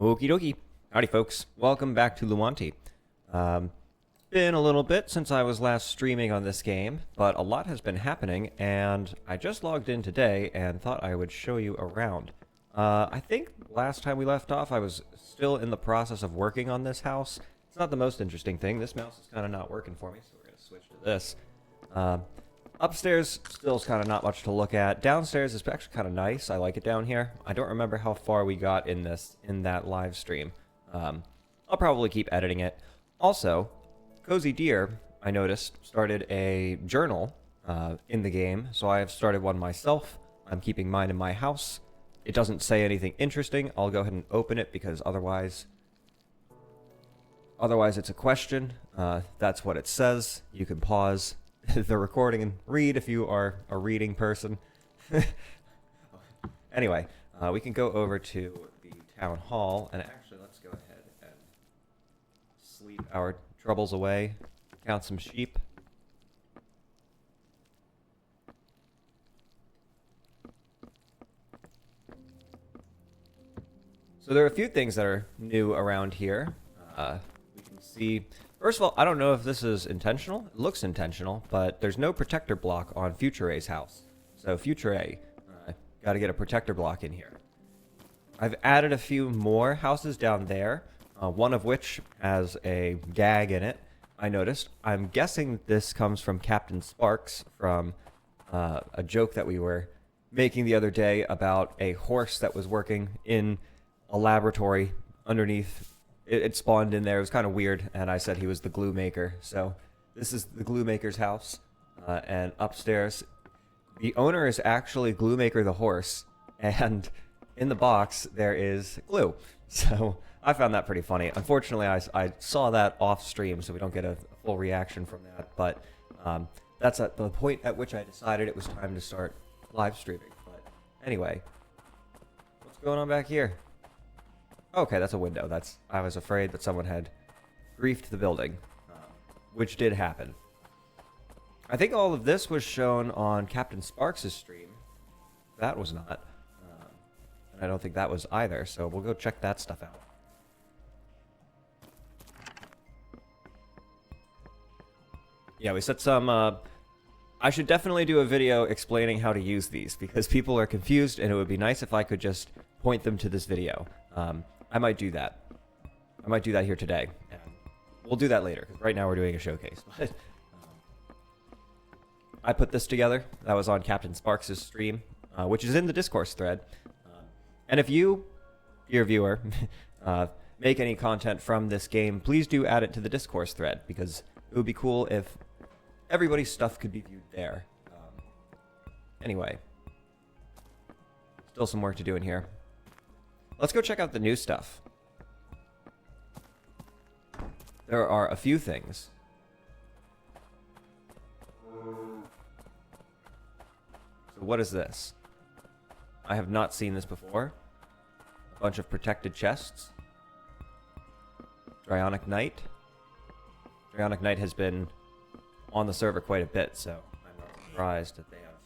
Okie dokie. Howdy, folks. Welcome back to Luanti. Been a little bit since I was last streaming on this game, but a lot has been happening, and I just logged in today and thought I would show you around. I think last time we left off, I was still in the process of working on this house. It's not the most interesting thing. This mouse is kind of not working for me, so we're going to switch to this. Upstairs, still is kind of not much to look at. Downstairs is actually kind of nice. I like it down here. I don't remember how far we got in that live stream. I'll probably keep editing it. Also, Cozy Deer, I noticed, started a journal in the game, so I have started one myself. I'm keeping mine in my house. It doesn't say anything interesting. I'll go ahead and open it because otherwise it's a question. That's what it says. You can pause the recording and read if you are a reading person. Anyway, we can go over to the town hall, and actually let's go ahead and sleep our troubles away, count some sheep. So there are a few things that are new around here. We can see, first of all, I don't know if this is intentional. It looks intentional, but there's no protector block on Future A's house. So Future A, got to get a protector block in here. I've added a few more houses down there, one of which has a gag in it, I noticed. I'm guessing this comes from Captain Sparks from a joke that we were making the other day about a horse that was working in a laboratory underneath. It spawned in there. It was kind of weird, and I said he was the glue maker. So this is the glue maker's house, and upstairs, the owner is actually Glue Maker the horse, and in the box there is glue. So I found that pretty funny. Unfortunately, I saw that off stream, so we don't get a full reaction from that. But that's at the point at which I decided it was time to start live streaming. But anyway, what's going on back here? Okay, that's a window. I was afraid that someone had griefed the building, which did happen. I think all of this was shown on Captain Sparks' stream. That was not. And I don't think that was either, so we'll go check that stuff out. Yeah, we set some, I should definitely do a video explaining how to use these, because people are confused, and it would be nice if I could just point them to this video. I might do that. I might do that here today. And we'll do that later, because right now we're doing a showcase. But I put this together. That was on Captain Sparks' stream, which is in the discourse thread. And if you, dear viewer, make any content from this game, please do add it to the discourse thread, because it would be cool if everybody's stuff could be viewed there. Anyway, still some work to do in here. Let's go check out the new stuff. There are a few things. So what is this? I have not seen this before. A bunch of protected chests. Dryonic Knight. Dryonic Knight has been on the server quite a bit, so I'm not surprised that they have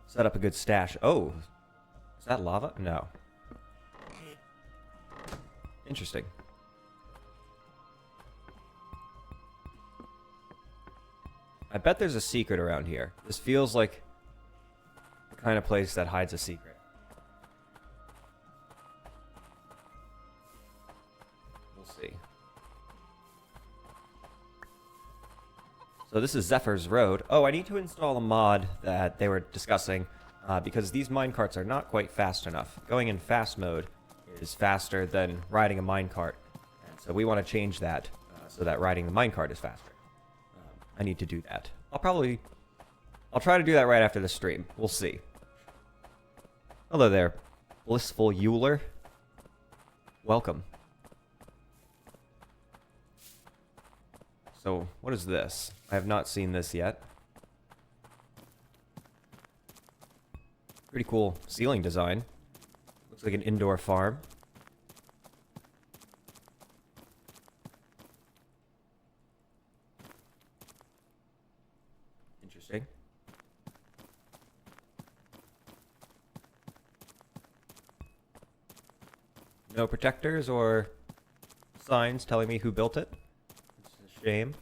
set up a good stash. Oh, is that lava? No. Interesting. I bet there's a secret around here. This feels like the kind of place that hides a secret. We'll see. So this is Zephyr's Road. Oh, I need to install a mod that they were discussing because these minecarts are not quite fast enough. Going in fast mode is faster than riding a minecart. And so we want to change that so that riding the minecart is faster. I need to do that. I'll try to do that right after the stream. We'll see. Hello there, Blissful Euler. Welcome. So, what is this? I have not seen this yet. Pretty cool ceiling design. Looks like an indoor farm. Interesting. No protectors or signs telling me who built it. It's a shame.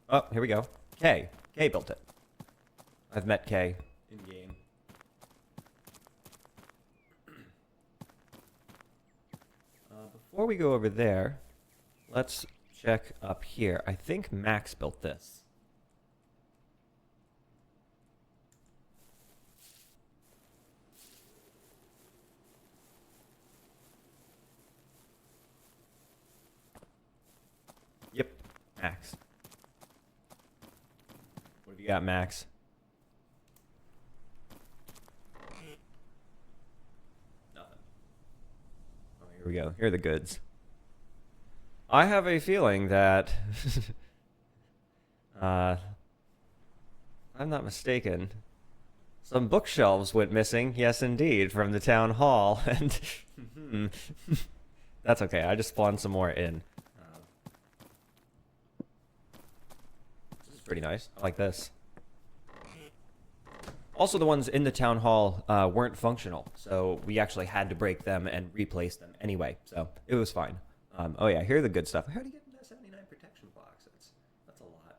Oh, here we go. Kay. Kay built it. I've met Kay in game. Before we go over there, let's check up here. I think Max built this. Yep, Max. What have you got, Max? Nothing. Oh, here we go. Here are the goods. I have a feeling that, I'm not mistaken, some bookshelves went missing, yes indeed, from the town hall, and that's okay, I just spawned some more in. This is pretty nice, I like this. Also, the ones in the town hall weren't functional, so we actually had to break them and replace them anyway, so it was fine. Oh yeah, here are the good stuff. How do you get into 79 protection blocks? That's a lot.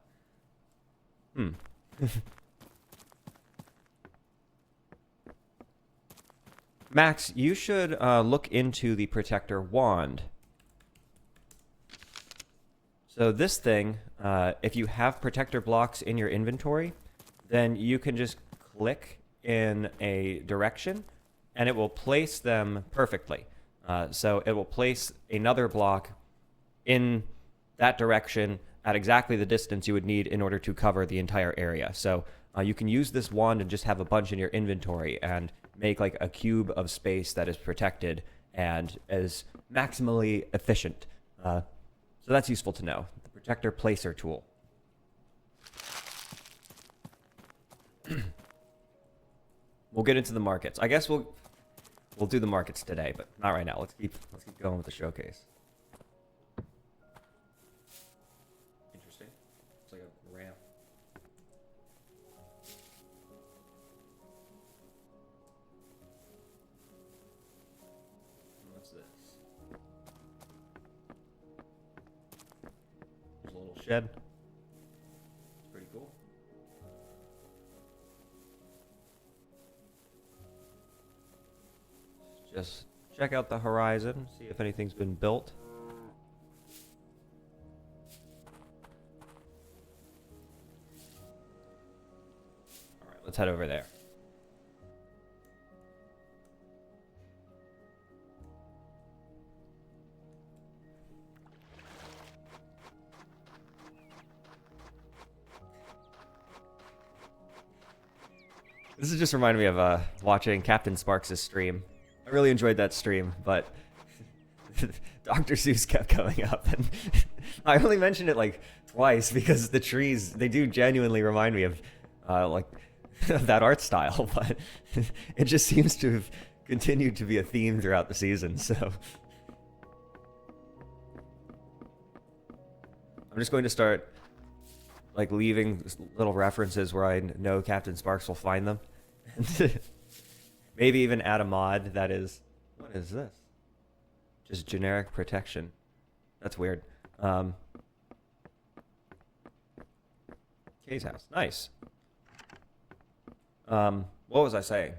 Max, you should look into the protector wand. So this thing, if you have protector blocks in your inventory, then you can just click in a direction and it will place them perfectly. So it will place another block in that direction at exactly the distance you would need in order to cover the entire area. So you can use this wand and just have a bunch in your inventory and make like a cube of space that is protected and is maximally efficient. So that's useful to know. The protector placer tool. We'll get into the markets. I guess we'll do the markets today, but not right now. Let's keep going with the showcase. Interesting. It's like a ramp. What's this? There's a little shed. It's pretty cool. Just check out the horizon, see if anything's been built. All right, let's head over there. This is just reminding me of watching Captain Sparks' stream. I really enjoyed that stream, but Dr. Seuss kept coming up, and I only mentioned it like twice because the trees, they do genuinely remind me of like that art style, but it just seems to have continued to be a theme throughout the season, so I'm just going to start like leaving little references where I know Captain Sparks will find them. Maybe even add a mod that is... What is this? Just generic protection. That's weird. Kay's house. Nice. What was I saying?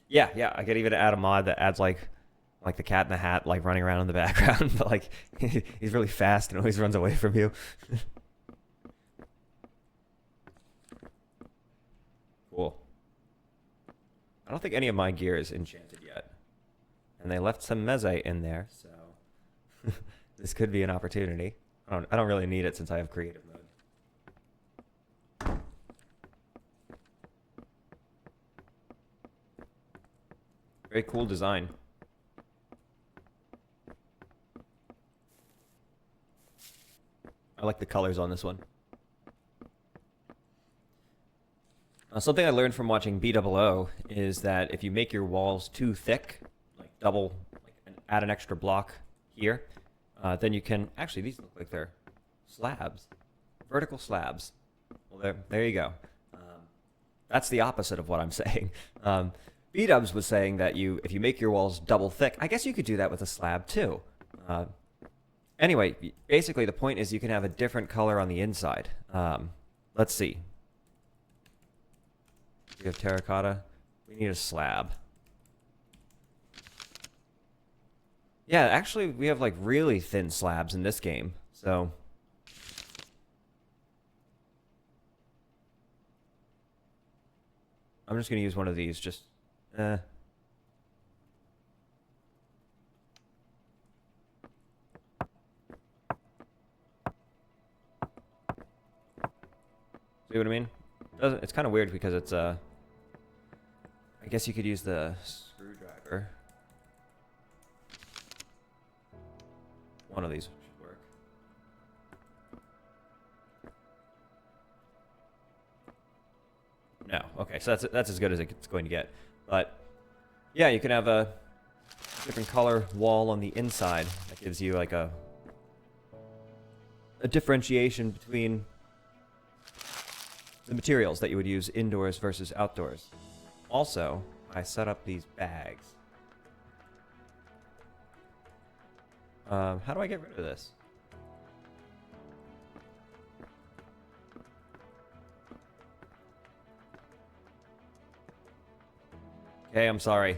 Yeah, I could even add a mod that adds like the cat in the hat like running around in the background, but like he's really fast and always runs away from you. Cool. I don't think any of my gear is enchanted yet. And they left some mezze in there, so this could be an opportunity. I don't really need it since I have creative mode. Very cool design. I like the colors on this one. Something I learned from watching BOO is that if you make your walls too thick, like double, like add an extra block here, then you can... Actually, these look like they're slabs. Vertical slabs. Well, there you go. That's the opposite of what I'm saying. B-Dubs was saying that if you make your walls double thick, I guess you could do that with a slab too. Anyway, basically the point is you can have a different color on the inside. Let's see. We have terracotta. We need a slab. Yeah, actually we have like really thin slabs in this game, so... I'm just going to use one of these, just... See what I mean? It's kind of weird because it's, I guess you could use the screwdriver. One of these should work. No. Okay, so that's as good as it's going to get. But yeah, you can have a different color wall on the inside that gives you like a differentiation between the materials that you would use indoors versus outdoors. Also, I set up these bags. How do I get rid of this? Okay, I'm sorry.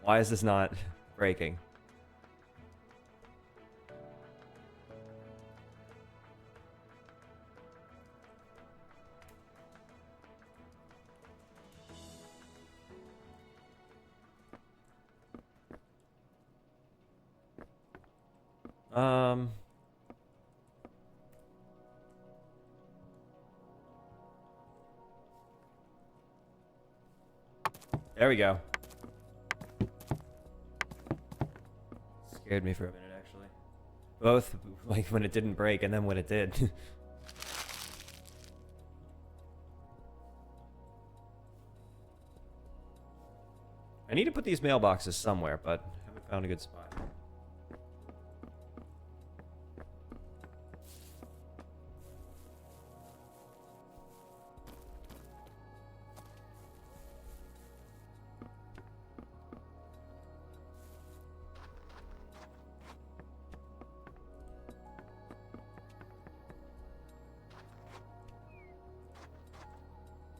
Why is this not breaking? There we go. Scared me for a minute, actually. Both, like, when it didn't break and then when it did. I need to put these mailboxes somewhere, but haven't found a good spot.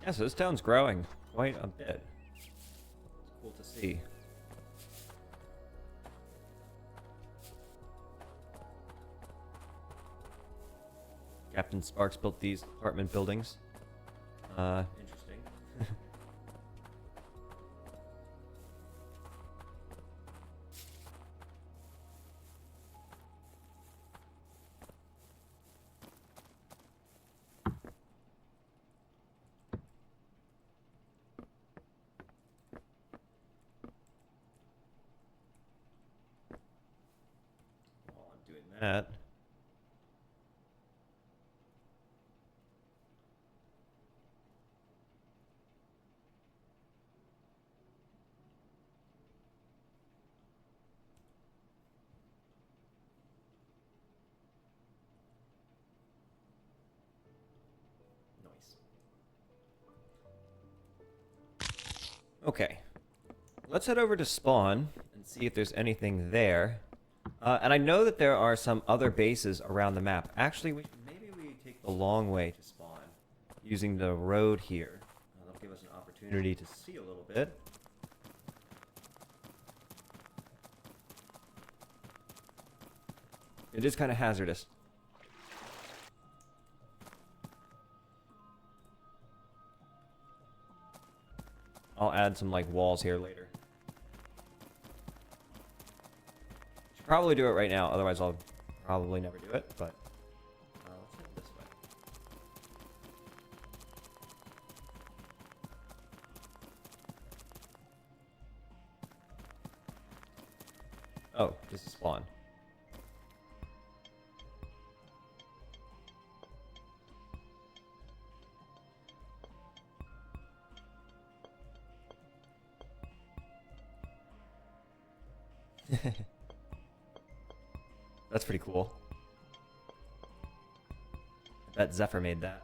Yeah, so this town's growing quite a bit. It's cool to see. Captain Sparks built these apartment buildings. Interesting. While I'm doing that. Nice. Okay. Let's head over to spawn and see if there's anything there. And I know that there are some other bases around the map. Actually, maybe we take the long way to spawn, using the road here. That'll give us an opportunity to see a little bit. It is kind of hazardous. I'll add some, like, walls here later. Should probably do it right now, otherwise I'll probably never do it, but... let's head this way. Oh, this is spawn. That's pretty cool. I bet Zephyr made that.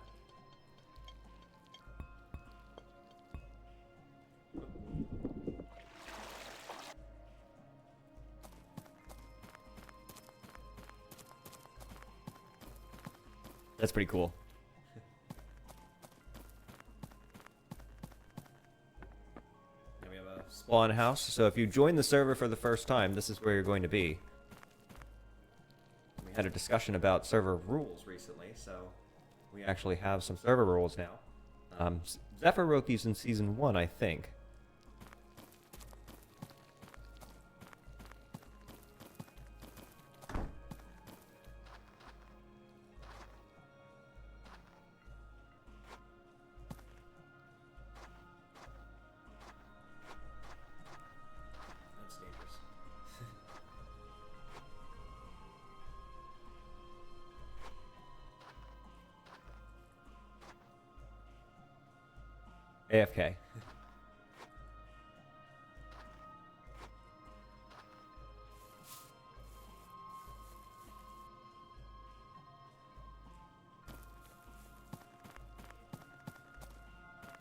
That's pretty cool. And we have a spawn house, so if you join the server for the first time, this is where you're going to be. We had a discussion about server rules recently, so we actually have some server rules now. Zephyr wrote these in Season 1, I think. That's dangerous. AFK.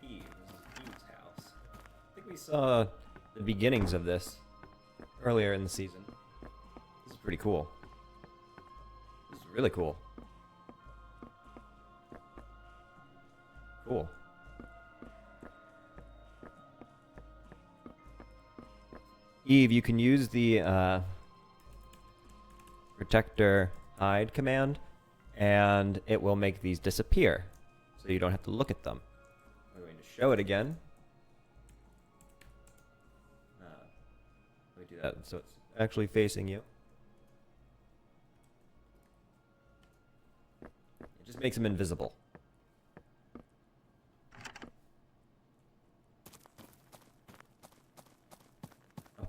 Eve. This is Eve's house. I think we saw the beginnings of this earlier in the season. This is pretty cool. This is really cool. Cool. Eve, you can use the protector hide command, and it will make these disappear, so you don't have to look at them. I'm going to show it again. Let me do that so it's actually facing you. It just makes them invisible.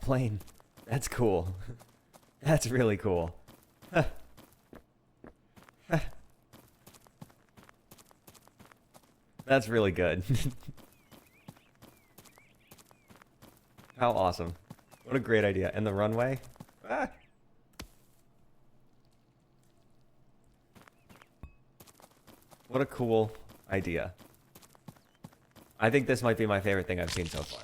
Plane. That's cool. That's really cool. That's really good. How awesome. What a great idea. And the runway? Ah. What a cool idea. I think this might be my favorite thing I've seen so far.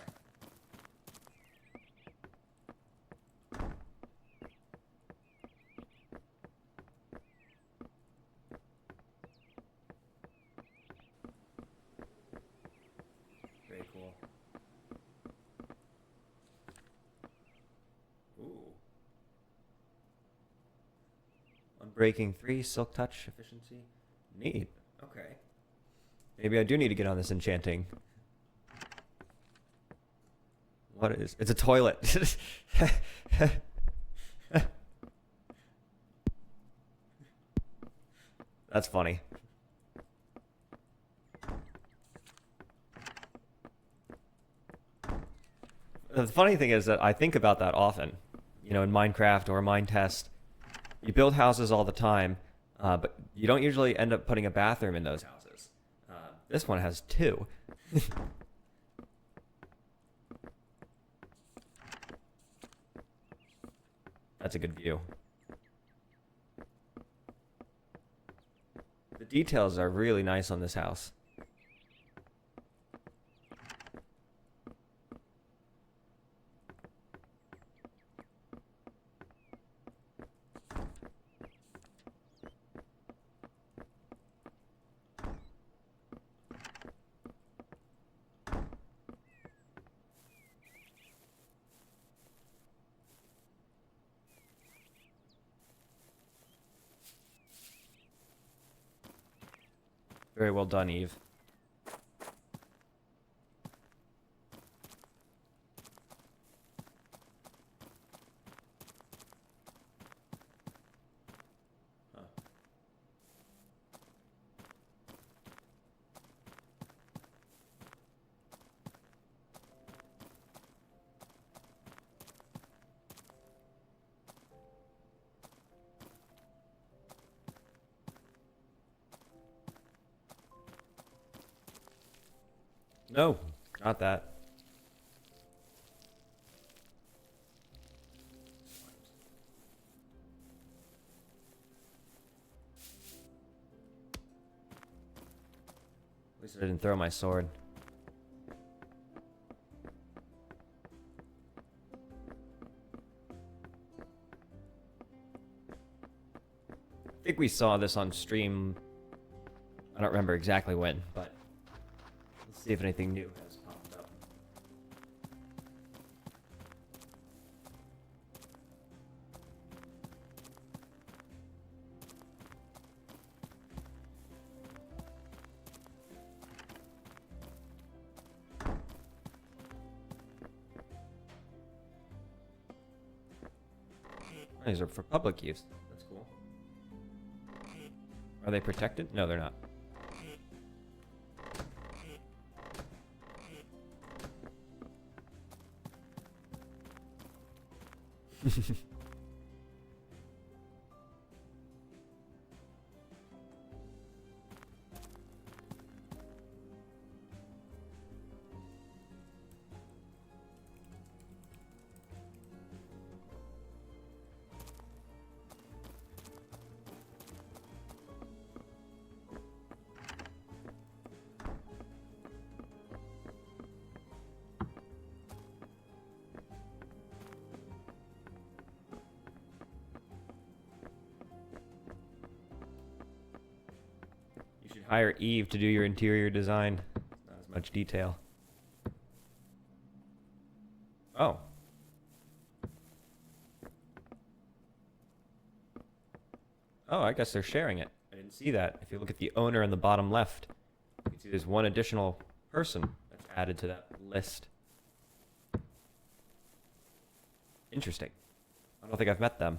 Breaking 3, silk touch, efficiency. Neat. Okay. Maybe I do need to get on this enchanting. What is... It's a toilet. That's funny. The funny thing is that I think about that often. You know, in Minecraft or Minetest. You build houses all the time, but you don't usually end up putting a bathroom in those houses. This one has 2. That's a good view. The details are really nice on this house. Very well done, Eve. Huh. No, not that. At least I didn't throw my sword. I think we saw this on stream I don't remember exactly when, but let's see if anything new has popped up. These are for public use. That's cool. Are they protected? No, they're not. Hire Eve to do your interior design. Not as much detail. Oh. Oh, I guess they're sharing it. I didn't see that. If you look at the owner in the bottom left, you can see there's one additional person that's added to that list. Interesting. I don't think I've met them.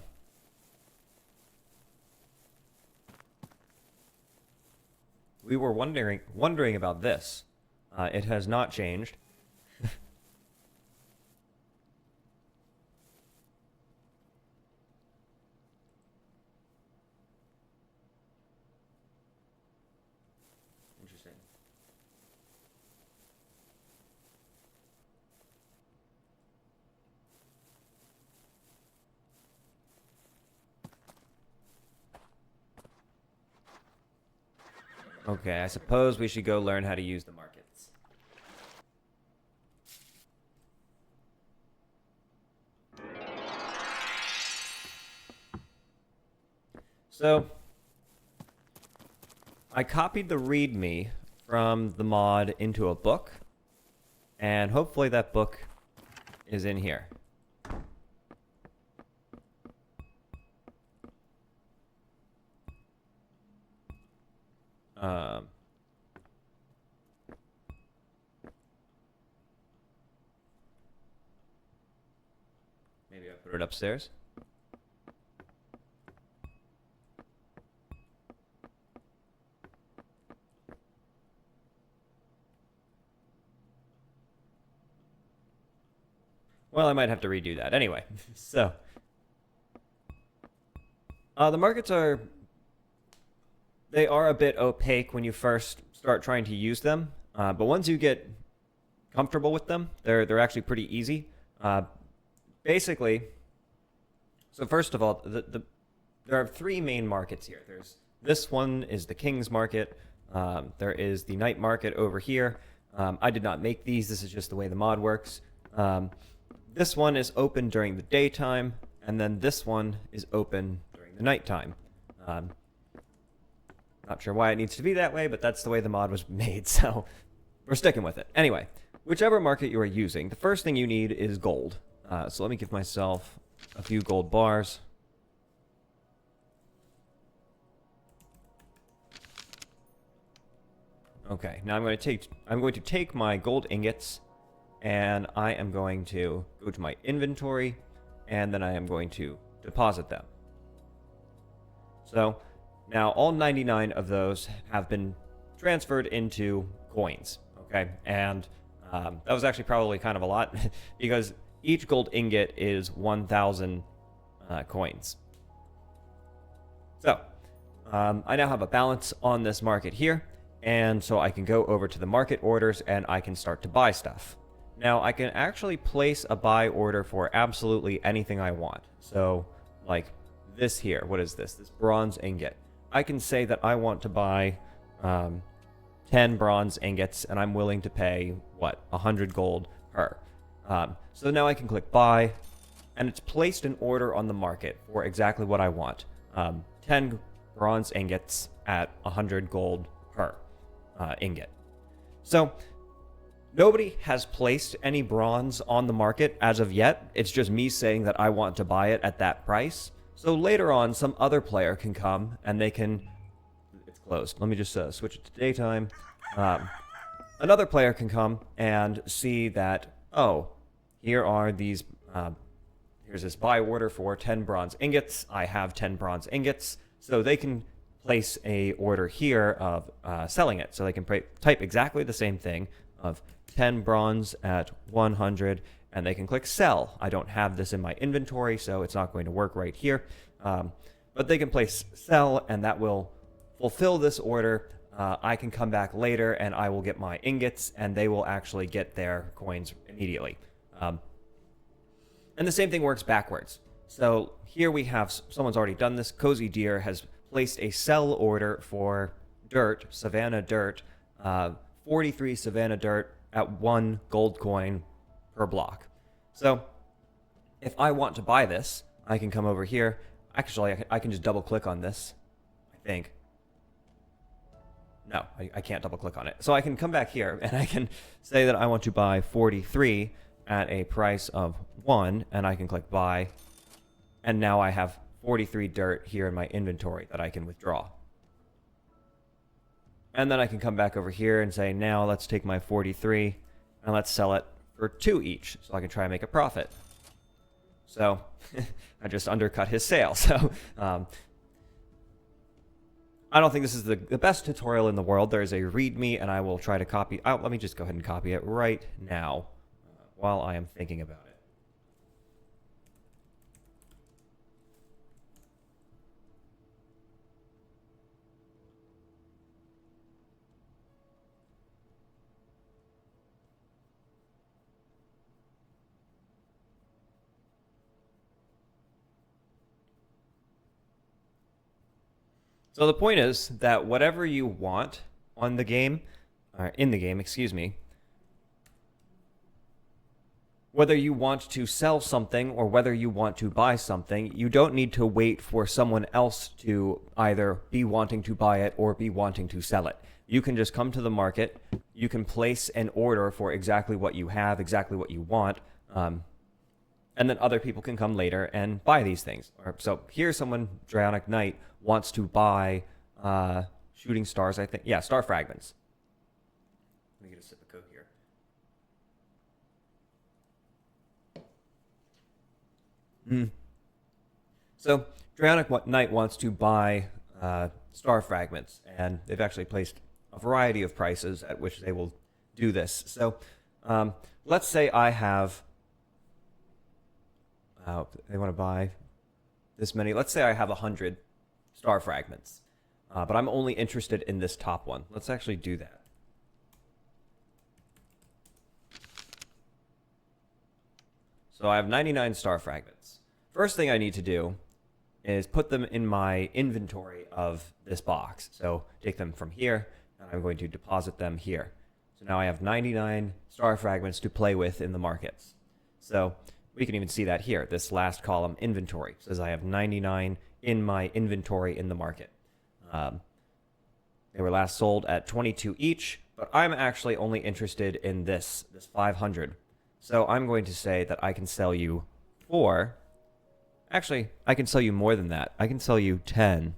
We were wondering about this. It has not changed. Interesting. Okay, I suppose we should go learn how to use the markets. So, I copied the README from the mod into a book, and hopefully that book is in here. Maybe I put it upstairs. Well, I might have to redo that. Anyway, so the markets are a bit opaque when you first start trying to use them, but once you get comfortable with them, they're actually pretty easy. Basically, so first of all, there are three main markets here. There's this one is the King's Market. There is the Night Market over here. I did not make these. This is just the way the mod works. This one is open during the daytime, and then this one is open during the nighttime. Not sure why it needs to be that way, but that's the way the mod was made, so we're sticking with it. Anyway, whichever market you are using, the first thing you need is gold. So let me give myself a few gold bars. Okay, now I'm going to take my gold ingots, and I am going to go to my inventory, and then I am going to deposit them. So now all 99 of those have been transferred into coins, okay? And that was actually probably kind of a lot because each gold ingot is 1,000 coins. So I now have a balance on this market here, and so I can go over to the market orders and I can start to buy stuff. Now I can actually place a buy order for absolutely anything I want. So like this here, what is this? This bronze ingot. I can say that I want to buy 10 bronze ingots, and I'm willing to pay, what, 100 gold per. So now I can click buy, and it's placed an order on the market for exactly what I want. 10 bronze ingots at 100 gold per. ingot. So nobody has placed any bronze on the market as of yet. It's just me saying that I want to buy it at that price. So later on, some other player can come and they can... It's closed. Let me just switch it to daytime. Another player can come and see that, oh, here are these... here's this buy order for 10 bronze ingots. I have 10 bronze ingots. So they can place a order here of selling it. So they can type exactly the same thing of 10 bronze at 100, and they can click sell. I don't have this in my inventory, so it's not going to work right here. But they can place sell, and that will fulfill this order. I can come back later, and I will get my ingots, and they will actually get their coins immediately. And the same thing works backwards. So here we have, someone's already done this. Cozy Deer has placed a sell order for dirt, Savannah dirt, 43 Savannah dirt at 1 gold coin per block. So if I want to buy this, I can come over here. Actually, I can just double click on this, I think. No, I can't double click on it. So I can come back here and I can say that I want to buy 43 at a price of 1, and I can click buy. And now I have 43 dirt here in my inventory that I can withdraw. And then I can come back over here and say, now let's take my 43 and let's sell it for 2 each, so I can try and make a profit. So I just undercut his sale. So I don't think this is the best tutorial in the world. There is a README, and I will try to copy. Let me just go ahead and copy it right now while I am thinking about it. So the point is that whatever you want on the game, or in the game, excuse me, whether you want to sell something or whether you want to buy something, you don't need to wait for someone else to either be wanting to buy it or be wanting to sell it. You can just come to the market, you can place an order for exactly what you have, exactly what you want, and then other people can come later and buy these things. So here's someone, Draconic Knight, wants to buy shooting stars, I think. Yeah, star fragments. Let me get a sip of Coke here. So Draconic Knight wants to buy star fragments, and they've actually placed a variety of prices at which they will do this. So let's say I have... they want to buy this many. Let's say I have 100 star fragments, but I'm only interested in this top one. Let's actually do that. So I have 99 star fragments. First thing I need to do is put them in my inventory of this box. So take them from here, and I'm going to deposit them here. So now I have 99 star fragments to play with in the markets. So we can even see that here. This last column, inventory, says I have 99 in my inventory in the market. They were last sold at 22 each, but I'm actually only interested in this 500. So I'm going to say that I can sell you 4. Actually, I can sell you more than that. I can sell you 10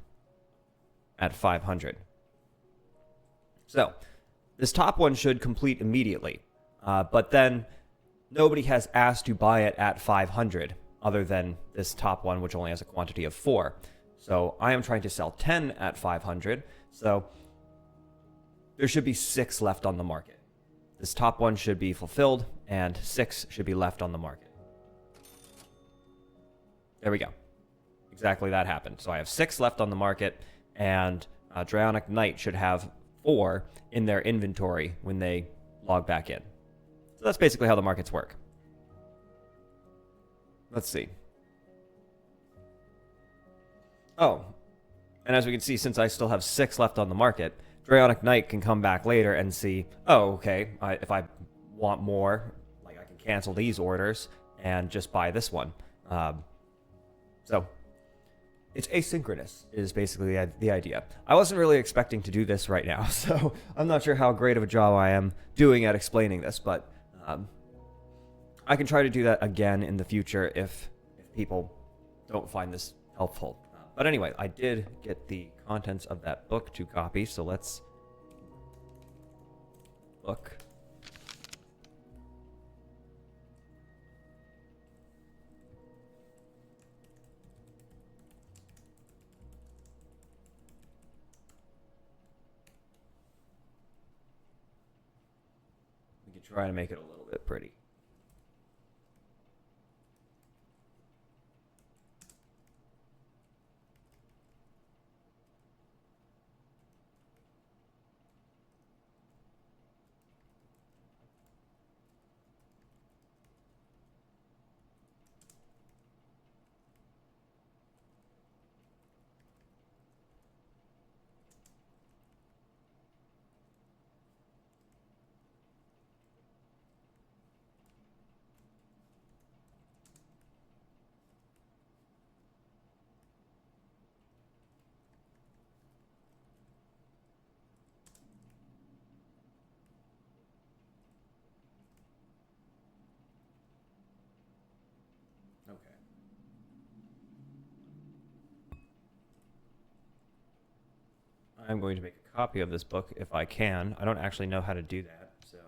at 500. So this top one should complete immediately, but then nobody has asked to buy it at 500 other than this top one, which only has a quantity of 4. So I am trying to sell 10 at 500. So there should be 6 left on the market. This top one should be fulfilled, and 6 should be left on the market. There we go. Exactly that happened. So I have 6 left on the market, and Draconic Knight should have 4 in their inventory when they log back in. So that's basically how the markets work. Let's see. Oh, and as we can see, since I still have 6 left on the market, Draconic Knight can come back later and see, oh, okay, if I want more, like I can cancel these orders and just buy this one. So it's asynchronous is basically the idea. I wasn't really expecting to do this right now, so I'm not sure how great of a job I am doing at explaining this, but I can try to do that again in the future if people don't find this helpful. But anyway, I did get the contents of that book to copy, so let's look. We can try to make it a little bit pretty. Okay. I'm going to make a copy of this book if I can. I don't actually know how to do that, so.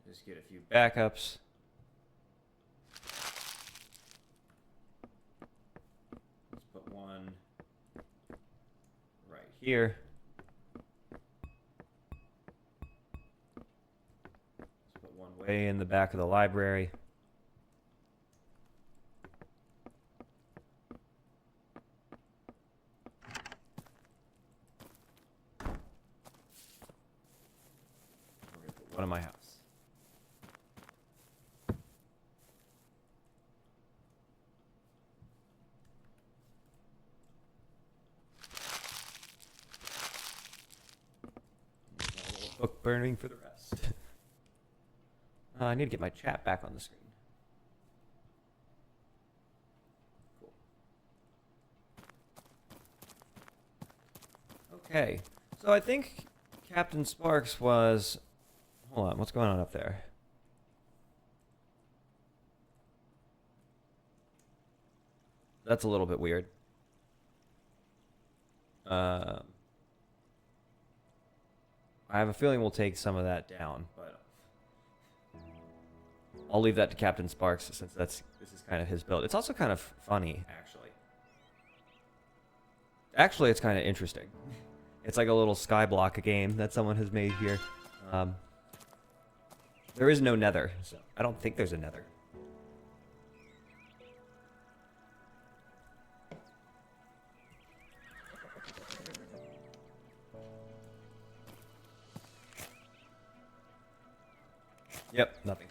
Just get a few backups. Let's put one right here. Let's put one way in the back of the library. We're going to put one in my house. Book burning for the rest. I need to get my chat back on the screen. Cool. Okay, so I think Captain Sparks was... Hold on, what's going on up there? That's a little bit weird. I have a feeling we'll take some of that down, but I'll leave that to Captain Sparks since this is kind of his build. It's also kind of funny, actually. Actually, it's kind of interesting. It's like a little Skyblock game that someone has made here. There is no nether, so I don't think there's a nether. Yep, nothing.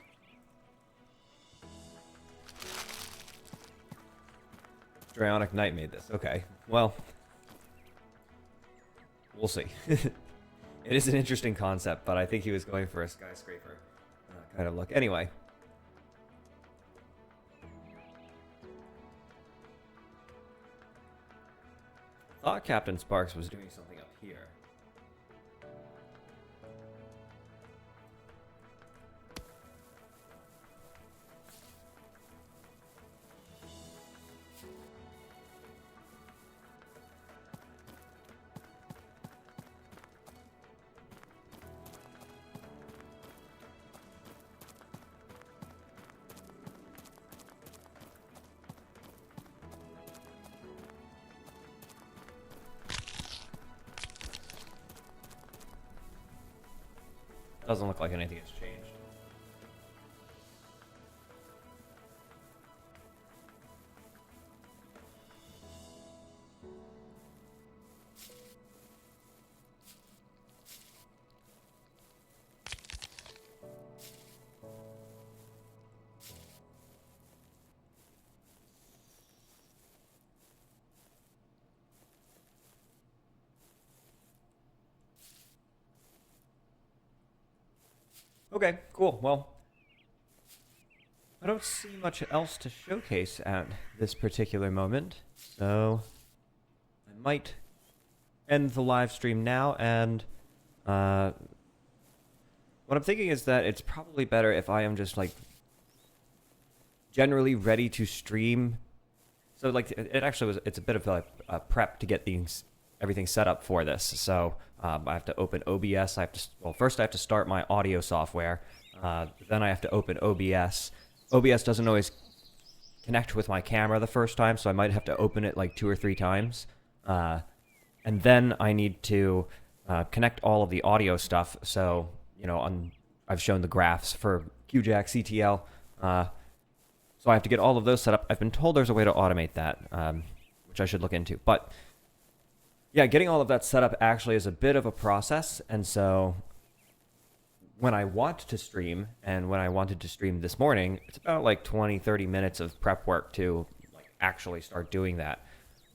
Dryonic Knight made this. Okay, well, we'll see. It is an interesting concept, but I think he was going for a skyscraper kind of look. Anyway. I thought Captain Sparks was doing something up here. Doesn't look like anything has changed. Okay, cool. Well, I don't see much else to showcase at this particular moment, so I might end the live stream now, and what I'm thinking is that it's probably better if I am just, like, generally ready to stream. So, like, it actually was, it's a bit of a prep to get everything set up for this. So, I have to open OBS. Well, first I have to start my audio software. Then I have to open OBS. OBS doesn't always connect with my camera the first time, so I might have to open it like 2 or 3 times. And then I need to connect all of the audio stuff. So, you know, I've shown the graphs for QJack, CTL. So I have to get all of those set up. I've been told there's a way to automate that, which I should look into. But yeah, getting all of that set up actually is a bit of a process. And so when I want to stream, and when I wanted to stream this morning, it's about like 20, 30 minutes of prep work to like actually start doing that.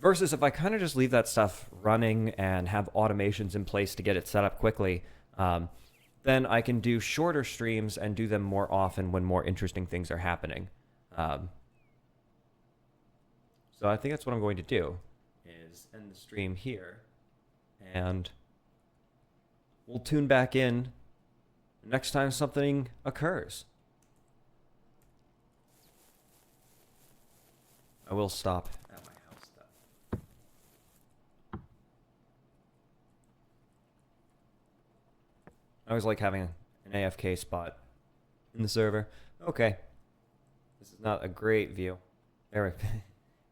Versus if I kind of just leave that stuff running and have automations in place to get it set up quickly, then I can do shorter streams and do them more often when more interesting things are happening. So I think that's what I'm going to do, is end the stream here, and we'll tune back in next time something occurs. I will stop at my house, though. I always like having an AFK spot in the server. Okay. This is not a great view.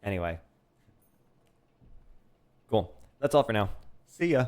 Anyway. Cool. That's all for now. See ya.